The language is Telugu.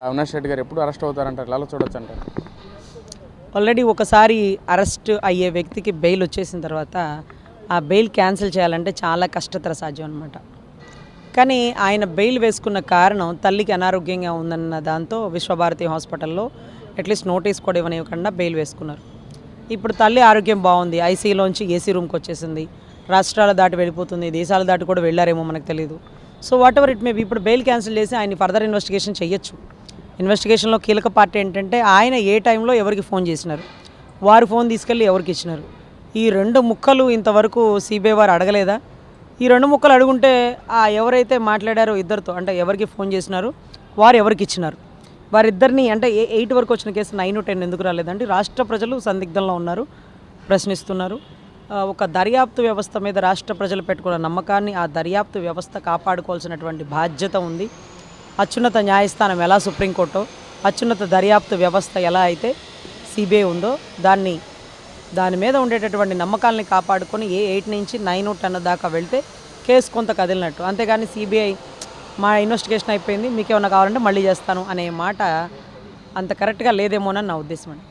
అవినాష్ రెడ్డి గారు ఎప్పుడు అరెస్ట్ అవుతారంటారు, ఎలా చూడొచ్చు అంటారు? ఆల్రెడీ ఒకసారి అరెస్ట్ అయ్యే వ్యక్తికి బెయిల్ వచ్చేసిన తర్వాత ఆ బెయిల్ క్యాన్సిల్ చేయాలంటే చాలా కష్టతర సాధ్యం అనమాట. కానీ ఆయన బెయిల్ వేసుకున్న కారణం తల్లికి అనారోగ్యంగా ఉందన్న దాంతో విశ్వభారతి హాస్పిటల్లో అట్లీస్ట్ నోటీస్ కూడా ఇవ్వనివ్వకుండా బెయిల్ వేసుకున్నారు. ఇప్పుడు తల్లి ఆరోగ్యం బాగుంది, ఐసీయూలోంచి ఏసీ రూమ్కి వచ్చేసింది, రాష్ట్రాలు దాటి వెళ్ళిపోతుంది, దేశాలు దాటి కూడా వెళ్ళారేమో మనకు తెలియదు. So what ever it may be, ఇప్పుడు బెయిల్ క్యాన్సిల్ చేసి ఆయన ఫర్దర్ ఇన్వెస్టిగేషన్ చేయొచ్చు. ఇన్వెస్టిగేషన్లో కీలక పార్ట్ ఏంటంటే ఆయన ఏ టైంలో ఎవరికి ఫోన్ చేసినారు, వారు ఫోన్ తీసుకెళ్ళి ఎవరికి ఇచ్చినారు, ఈ రెండు ముక్కలు ఇంతవరకు సిబిఐ వారు అడగలేదా? ఈ రెండు ముక్కలు అడుగుంటే ఆ ఎవరైతే మాట్లాడారో ఇద్దరితో, అంటే ఎవరికి ఫోన్ చేసినారు, వారు ఎవరికి ఇచ్చినారు, వారిద్దరిని, అంటే 8 వరకు వచ్చిన కేసు 9, 10 ఎందుకు రాలేదంటే రాష్ట్ర ప్రజలు సందిగ్ధంలో ఉన్నారు, ప్రశ్నిస్తున్నారు. ఒక దర్యాప్తు వ్యవస్థ మీద రాష్ట్ర ప్రజలు పెట్టుకున్న నమ్మకాన్ని ఆ దర్యాప్తు వ్యవస్థ కాపాడుకోవాల్సినటువంటి బాధ్యత ఉంది. అత్యున్నత న్యాయస్థానం ఎలా సుప్రీంకోర్టు, అత్యున్నత దర్యాప్తు వ్యవస్థ ఎలా అయితే సిబిఐ ఉందో దాని మీద ఉండేటటువంటి నమ్మకాలని కాపాడుకొని 8 నుంచి 9, 10 దాకా వెళ్తే కేసు కొంత కదిలినట్టు. అంతేగాని సిబిఐ మా ఇన్వెస్టిగేషన్ అయిపోయింది, మీకు ఏమన్నా కావాలంటే మళ్ళీ చేస్తాను అనే మాట అంత కరెక్ట్గా లేదేమోనని నా ఉద్దేశం అండి.